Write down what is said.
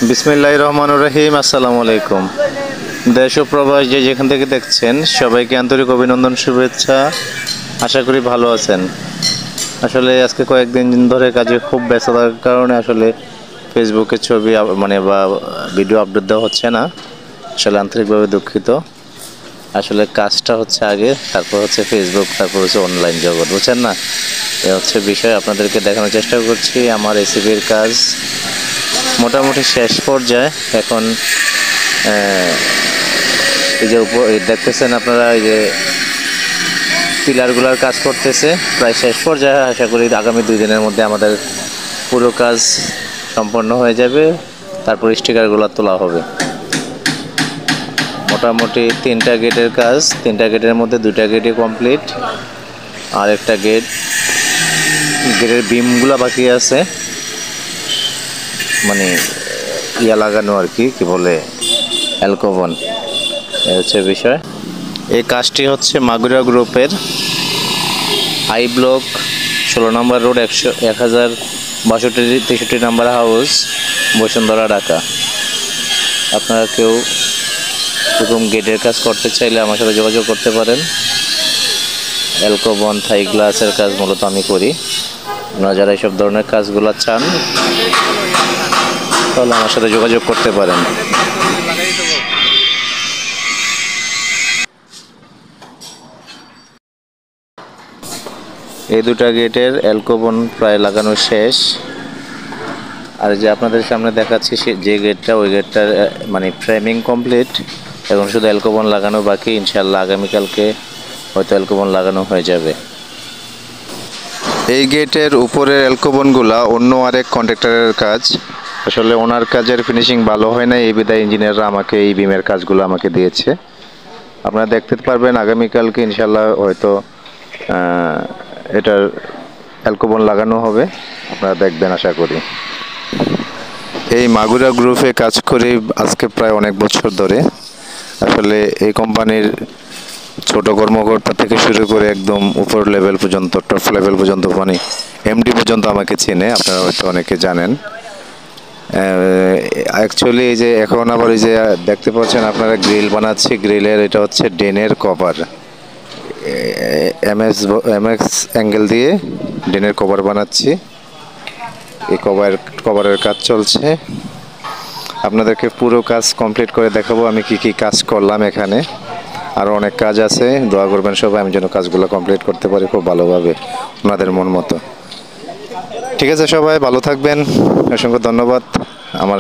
বিসমিল্লাহির রহমানির রহিম। আসসালামু আলাইকুম। দেশ ও প্রবাস যে যেখান থেকে দেখছেন সবাইকে আন্তরিক অভিনন্দন, শুভেচ্ছা। আশা করি ভালো আছেন। আসলে আজকে কয়েকদিন ধরে কাজে খুব ব্যস্ত থাকার কারণে আসলে ফেসবুকে ছবি বা ভিডিও আপলোড দেওয়া হচ্ছে না। আসলে আন্তরিকভাবে দুঃখিত। আসলে কাজটা হচ্ছে আগে, তারপর হচ্ছে ফেসবুক, তারপর হচ্ছে অনলাইন জগৎ, বুঝছেন না? এ হচ্ছে বিষয়। আপনাদেরকে দেখানোর চেষ্টা করছি আমার রেসিপির কাজ মোটামুটি শেষ পর্যায়ে। এখন এই যে দেখতেছেন আপনারা, এই যে পিলারগুলোর কাজ করতেছে প্রায় শেষ পর্যায়ে। আশা করি আগামী 2 দিনের মধ্যে আমাদের পুরো কাজ সম্পন্ন হয়ে যাবে, তারপর স্টিকারগুলো তোলা হবে। মোটামুটি 3টা গেটের কাজ, 3টা গেটের মধ্যে 2টা গেটই কমপ্লিট, আর একটা গেটের বিমগুলো বাকি আছে, মানে লাগানো আর কি বলে অ্যালকোভন। এই হচ্ছে বিষয়। এই কাজটি হচ্ছে মাগুরা গ্রুপের I block 16 number road 1062-63 number house, Bashundhara, Dhaka. আপনারা কেউ এরকম গেটের কাজ করতে চাইলে আমার সাথে যোগাযোগ করতে পারেন। অ্যালকোভন, থাই গ্লাসের কাজ মূলত আমি করি। আপনারা যারা এইসব ধরনের কাজগুলো চান তাহলে আমার সাথে যোগাযোগ করতে পারেন। এই 2টা গেটের অ্যালকোভন প্রায় লাগানো শেষ। আর যে আপনাদের সামনে দেখাচ্ছি যে গেটটা, ওই গেটটার মানে ফ্রেমিং কমপ্লিট, এবং শুধু অ্যালকোভন লাগানো বাকি। ইনশাআল্লাহ আগামীকালকে হয়তো অ্যালকোভন লাগানো হয়ে যাবে। এই গেটের উপরের অ্যালকোভনগুলা অন্য আরেক কন্ট্রাক্টরের কাজ। আসলে ওনার কাজের ফিনিশিং ভালো হয় না, এই বিধায় ইঞ্জিনিয়াররা আমাকে এই বিমের কাজগুলো আমাকে দিয়েছে। আপনারা দেখতে পারবেন আগামীকালকে ইনশাআল্লাহ হয়তো এটার অ্যালকোভন লাগানো হবে, আপনারা দেখবেন আশা করি। এই মাগুরা গ্রুপে কাজ করি আজকে প্রায় অনেক বছর ধরে। আসলে এই কোম্পানির ছোট কর্মকর্তা থেকে শুরু করে একদম উপর লেভেল পর্যন্ত, টপ লেভেল পর্যন্ত, মানে এমডি পর্যন্ত আমাকে চেনে, আপনারা হয়তো অনেকে জানেন। অ্যাকচুয়ালি এই যে এখন আবার এই যে দেখতে পাচ্ছেন আপনারা গ্রিল বানাচ্ছি, গ্রিলের এটা হচ্ছে ডেনের কভার, এমএক্স অ্যাঙ্গেল দিয়ে ডেনের কভার বানাচ্ছি। এই কভারের কাজ চলছে। আপনাদেরকে পুরো কাজ কমপ্লিট করে দেখাবো আমি কি কাজ করলাম এখানে। আরও অনেক কাজ আছে, দোয়া করবেন সবাই আমি যেন কাজগুলো কমপ্লিট করতে পারি খুব ভালোভাবে, ওনাদের মন মতো। ঠিক আছে, সবাই ভালো থাকবেন, অসংখ্য ধন্যবাদ। আমার